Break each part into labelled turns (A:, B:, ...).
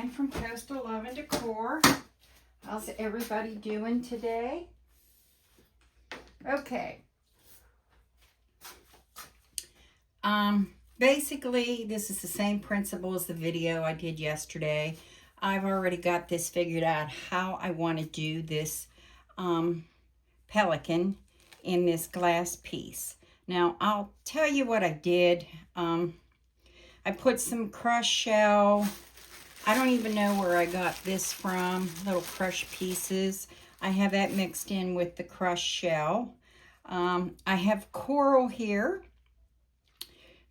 A: again from Coastal Love and Decor. How's everybody doing today? Okay. Basically, this is the same principle as the video I did yesterday. I've already got this figured out how I want to do this Pelican in this glass piece. Now, I'll tell you what I did. I put some crushed shell. I don't even know where I got this from, little crushed pieces. I have that mixed in with the crushed shell. I have coral here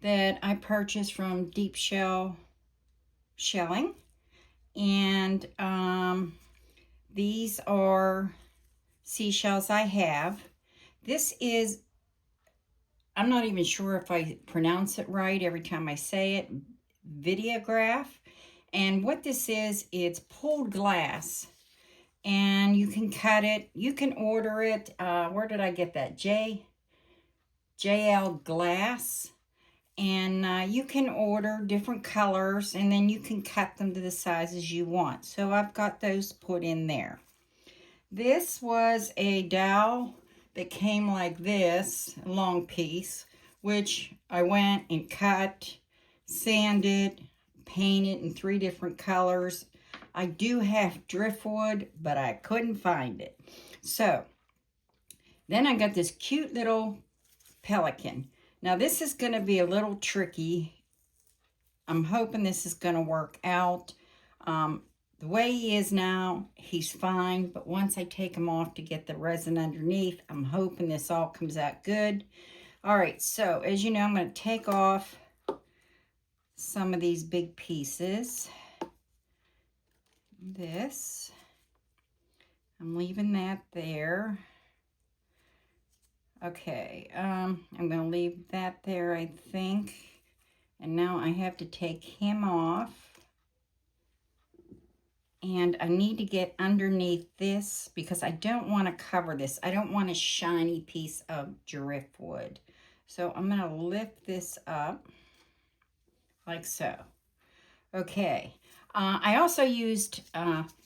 A: that I purchased from Deep Shell Shelling. And these are seashells I have. This is, I'm not even sure if I pronounce it right every time I say it, Videograph. And what this is, it's pulled glass. And you can cut it, you can order it. Where did I get that? JL Glass. And you can order different colors, and then you can cut them to the sizes you want. So I've got those put in there. This was a dowel that came like this, a long piece, which I went and cut, sanded, painted in 3 different colors. I do have driftwood, but I couldn't find it. So then I got this cute little Pelican. Now this is going to be a little tricky. I'm hoping this is going to work out. The way he is now, he's fine. But once I take him off to get the resin underneath, I'm hoping this all comes out good. All right, so as you know, I'm going to take off some of these big pieces. This, I'm leaving that there. Okay, I'm going to leave that there, I think. And now I have to take him off. And I need to get underneath this because I don't want to cover this. I don't want a shiny piece of driftwood. So I'm going to lift this up like so. Okay. I also used,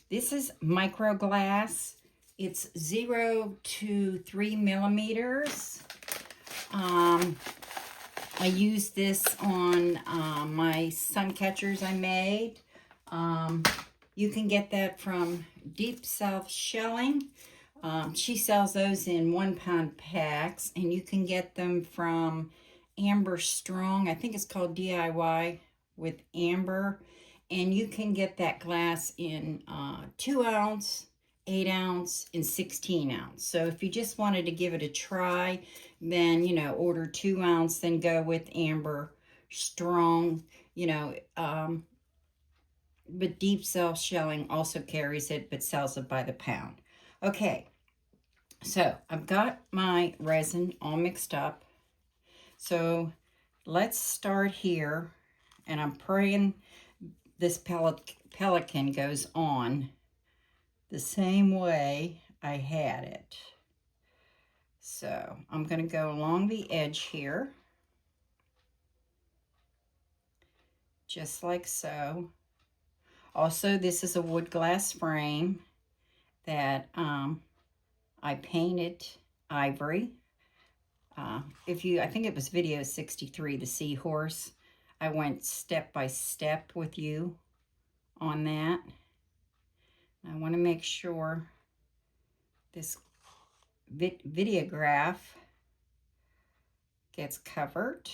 A: this is micro glass. It's 0 to 3 millimeters. I used this on my sun catchers I made. You can get that from Deep South Shelling. She sells those in 1-pound packs, and you can get them from Amber Strong. I think it's called DIY with Amber. And you can get that glass in 2 ounce, 8 ounce, and 16 ounce. So if you just wanted to give it a try, then, you know, order 2 ounce, then go with Amber Strong, you know. But Deep South Shelling also carries it, but sells it by the pound. Okay, so I've got my resin all mixed up. So let's start here, and I'm praying this Pelican goes on the same way I had it. So I'm going to go along the edge here, just like so. Also, this is a wood glass frame that I painted ivory. I think it was video 63, the seahorse. I went step by step with you on that. I want to make sure this Videograph gets covered.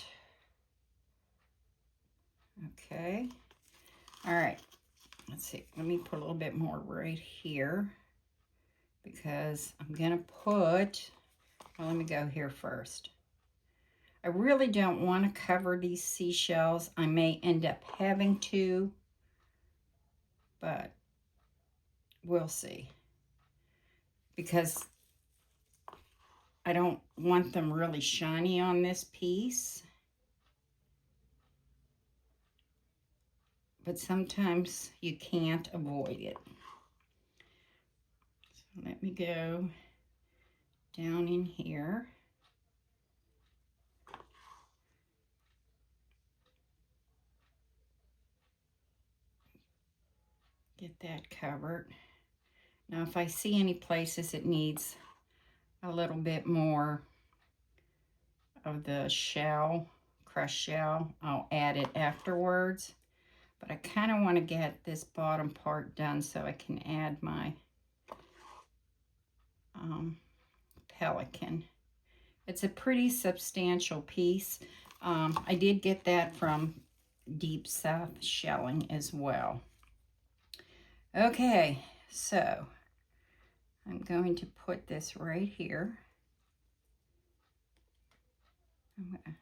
A: Okay. All right. Let's see. Let me put a little bit more right here because I'm going to put, well, let me go here first. I really don't want to cover these seashells. I may end up having to, but we'll see. Because I don't want them really shiny on this piece. But sometimes you can't avoid it. So let me go down in here. get that covered. Now, if I see any places it needs a little bit more of the shell, crushed shell, I'll add it afterwards. But I kind of want to get this bottom part done so I can add my Pelican. It's a pretty substantial piece. I did get that from Deep South Shelling as well. Okay, so I'm going to put this right here. I'm going to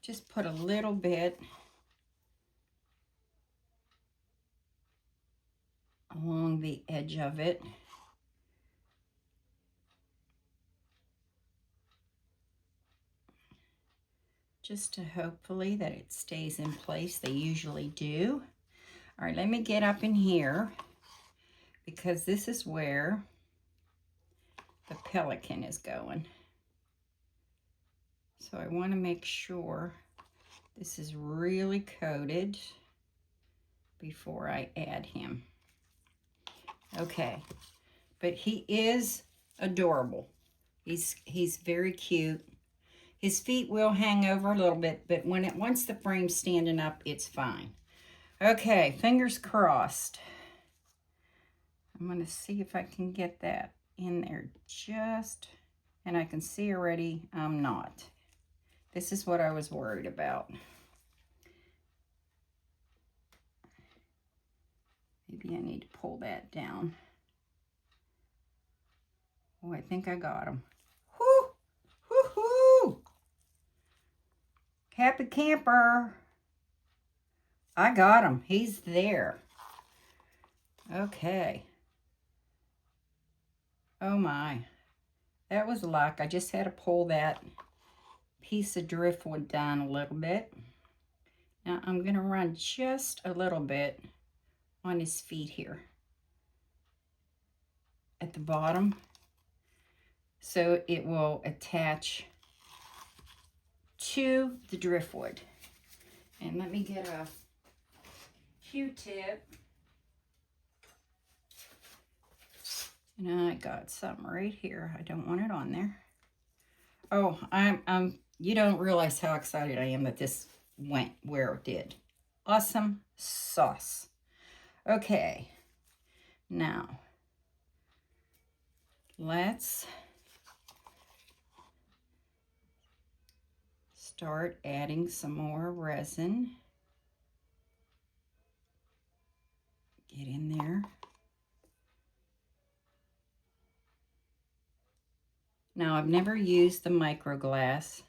A: just put a little bit along the edge of it. Just to hopefully that it stays in place. They usually do. All right, let me get up in here because this is where the Pelican is going. So I want to make sure this is really coated before I add him. Okay, but he is adorable. He's very cute. His feet will hang over a little bit, but once the frame's standing up, it's fine. Okay, fingers crossed. I'm going to see if I can get that in there just, and I can see already I'm not. This is what I was worried about. Maybe I need to pull that down. Oh, I think I got him. Whoo! Whoo-hoo! Happy camper. I got him. He's there. Okay. Oh my. That was luck. I just had to pull that piece of driftwood down a little bit. Now I'm going to run just a little bit on his feet here at the bottom so it will attach to the driftwood. And let me get a Q-tip. And I got some right here. I don't want it on there. Oh, you don't realize how excited I am that this went where it did. Awesome sauce. Okay, now let's start adding some more resin. Get in there. Now, I've never used the micro glass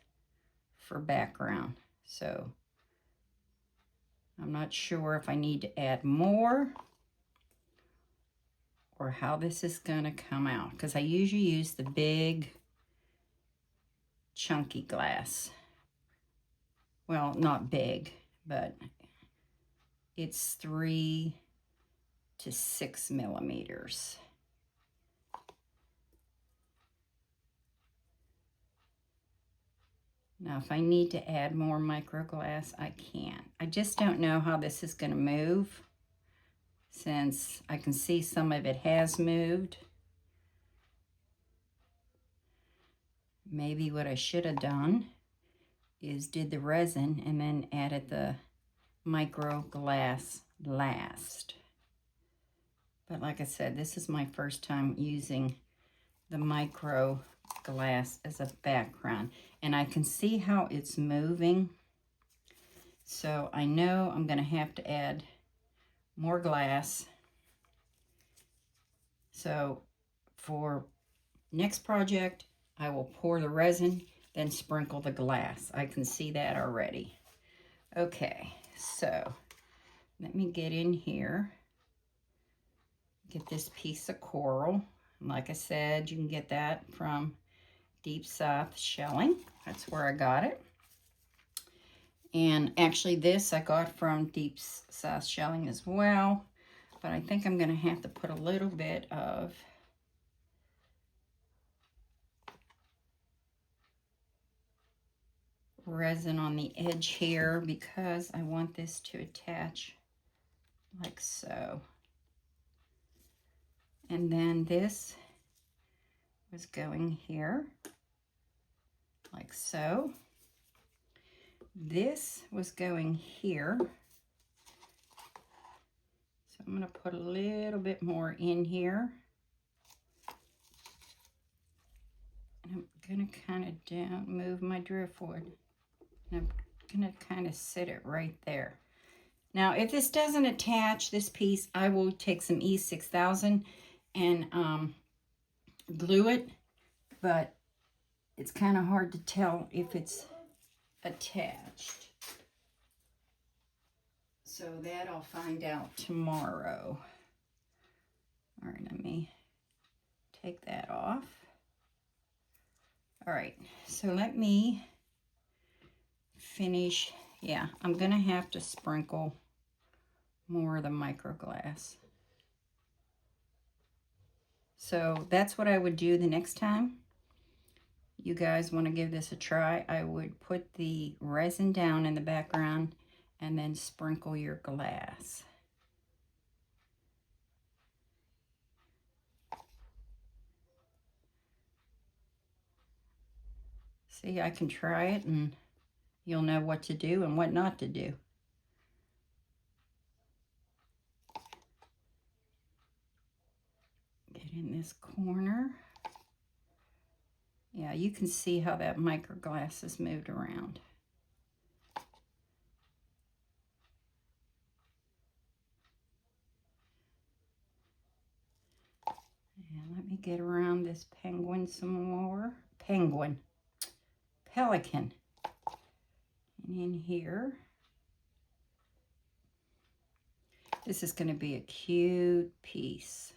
A: for background, so I'm not sure if I need to add more or how this is going to come out, because I usually use the big chunky glass. Well, not big, but it's 3 to 6 millimeters. Now, if I need to add more micro glass, I can. I just don't know how this is going to move, since I can see some of it has moved. Maybe what I should have done is did the resin and then added the micro glass last. But like I said, this is my first time using the micro glass as a background, and I can see how it's moving. So I know I'm going to have to add more glass. So for next project, I will pour the resin, then sprinkle the glass. I can see that already. Okay, so let me get in here. Get this piece of coral. And like I said, you can get that from Deep South Shelling. That's where I got it. And actually this I got from Deep South Shelling as well. But I think I'm going to have to put a little bit of resin on the edge here because I want this to attach like so. And then this was going here, like so. This was going here. So I'm going to put a little bit more in here. And I'm going to kind of move my driftwood. And I'm going to kind of sit it right there. Now, if this doesn't attach, this piece, I will take some E6000 and glue it, but it's kind of hard to tell if it's attached. So that I'll find out tomorrow. All right, let me take that off. All right, so let me finish. Yeah, I'm gonna have to sprinkle more of the microglass. So that's what I would do the next time you guys want to give this a try. I would put the resin down in the background and then sprinkle your glass. See, I can try it and you'll know what to do and what not to do. Get in this corner. Yeah, you can see how that microglass is moved around. And let me get around this penguin some more. Pelican. And in here. This is going to be a cute piece.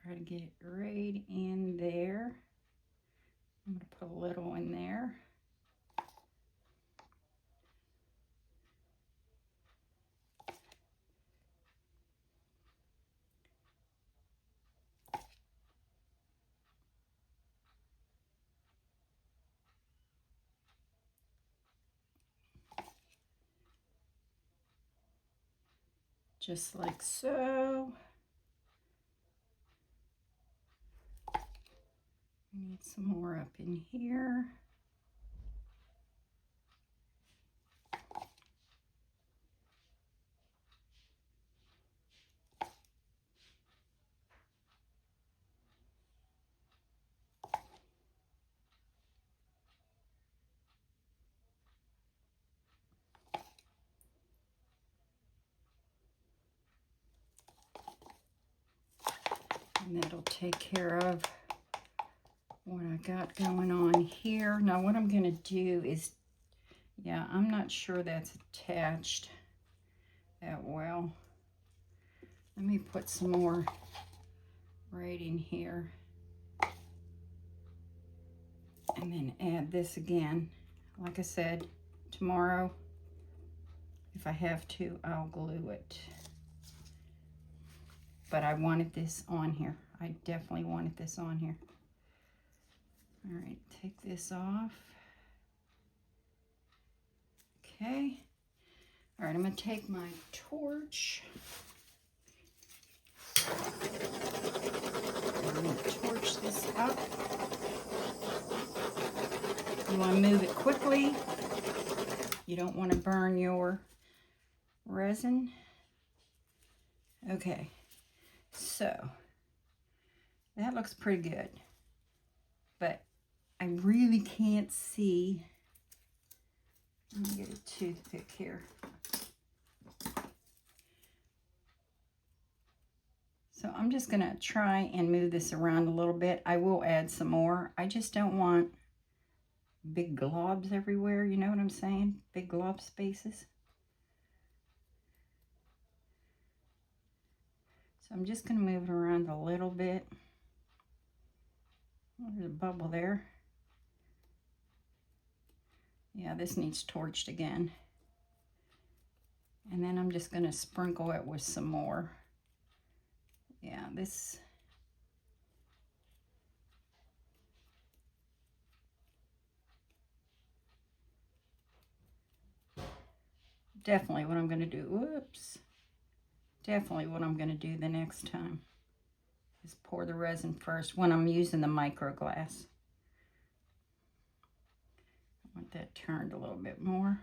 A: Try to get it right in there. I'm going to put a little in there. Just like so. We need some more up in here. And that'll take care of what I got going on here. Now what I'm going to do is, yeah, I'm not sure that's attached that well. Let me put some more right in here. And then add this again. Like I said, tomorrow, if I have to, I'll glue it. But I wanted this on here. I definitely wanted this on here. All right, take this off. Okay. All right, I'm gonna take my torch. I'm gonna torch this up. You wanna move it quickly. You don't wanna burn your resin. Okay, so that looks pretty good, but I really can't see. Let me get a toothpick here. So I'm just gonna try and move this around a little bit. I will add some more. I just don't want big globs everywhere, you know what I'm saying? Big glob spaces. So I'm just gonna move it around a little bit. Oh, there's a bubble there. Yeah, this needs torched again. And then I'm just gonna sprinkle it with some more. Yeah, this. definitely what I'm going to do. Whoops. Definitely what I'm going to do the next time is pour the resin first when I'm using the micro glass. I want that turned a little bit more.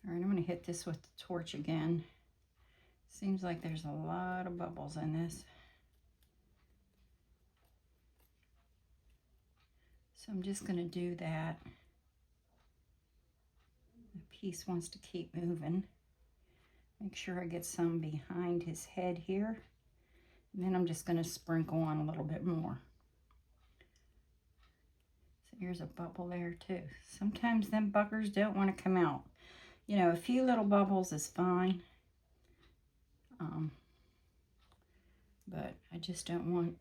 A: All right, I'm going to hit this with the torch again. Seems like there's a lot of bubbles in this. So I'm just going to do that. The piece wants to keep moving. Make sure I get some behind his head here. And then I'm just going to sprinkle on a little bit more. So here's a bubble there too. Sometimes them buggers don't want to come out. You know, a few little bubbles is fine. But I just don't want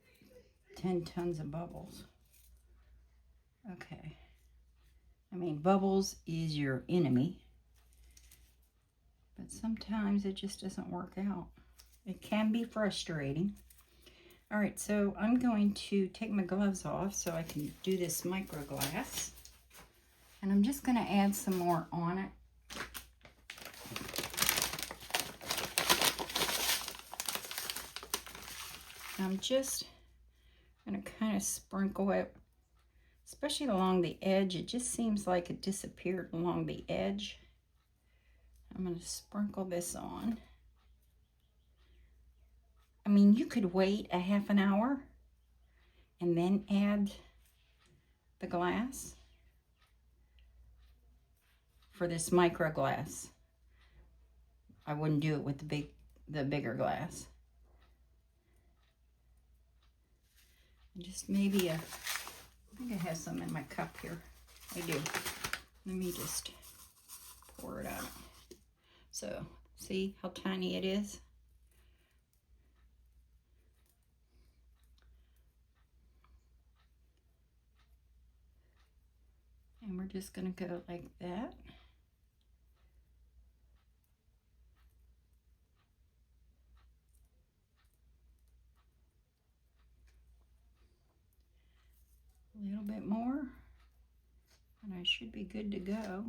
A: 10 tons of bubbles. Okay. I mean, bubbles is your enemy. But sometimes it just doesn't work out. It can be frustrating. All right, so I'm going to take my gloves off so I can do this micro glass. And I'm just going to add some more on it. I'm just going to kind of sprinkle it, especially along the edge. It just seems like it disappeared along the edge. I'm going to sprinkle this on. I mean, you could wait a half an hour and then add the glass for this micro glass. I wouldn't do it with the bigger glass. Just maybe I think I have some in my cup here. I do. Let me just pour it out. So, see how tiny it is? And we're just going to go like that. A little bit more, and I should be good to go.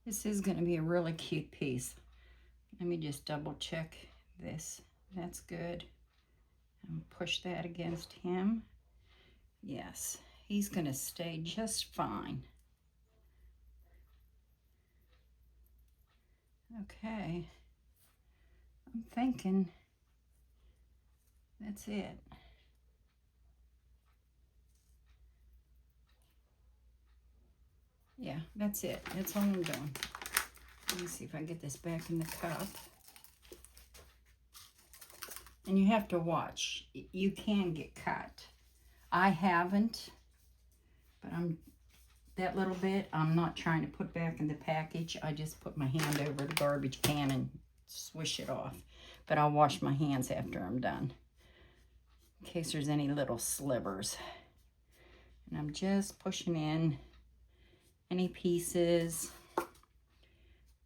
A: This is going to be a really cute piece. Let me just double check this. That's good. And push that against him. Yes, he's going to stay just fine. Okay, I'm thinking that's it. Yeah, that's it. That's all I'm doing. Let me see if I get this back in the cup. And you have to watch. You can get cut. I haven't, but that little bit, I'm not trying to put back in the package. I just put my hand over the garbage can and swish it off. But I'll wash my hands after I'm done, in case there's any little slivers. And I'm just pushing in any pieces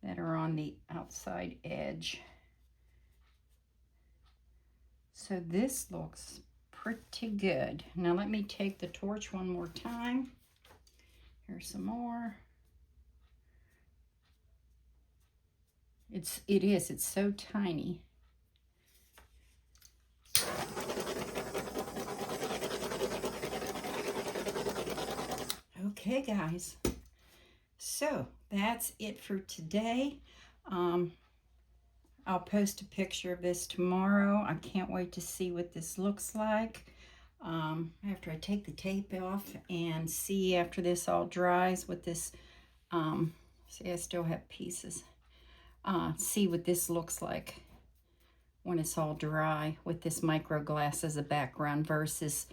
A: that are on the outside edge. So this looks pretty good. Now let me take the torch one more time. Here's some more. It's so tiny. Okay, guys. So that's it for today. I'll post a picture of this tomorrow. I can't wait to see what this looks like. After I take the tape off and see after this all dries what this, see I still have pieces. See what this looks like when it's all dry with this micro glass as a background versus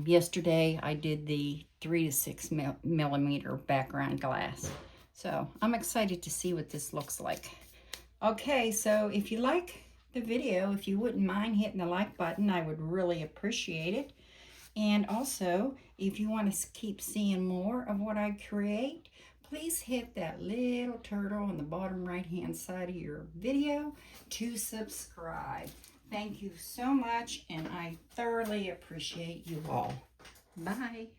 A: yesterday I did the 3 to 6 millimeter background glass. So I'm excited to see what this looks like. Okay, so if you like the video, if you wouldn't mind hitting the like button, I would really appreciate it. And also, if you want to keep seeing more of what I create, please hit that little turtle on the bottom right-hand side of your video to subscribe. Thank you so much, and I thoroughly appreciate you all. Bye.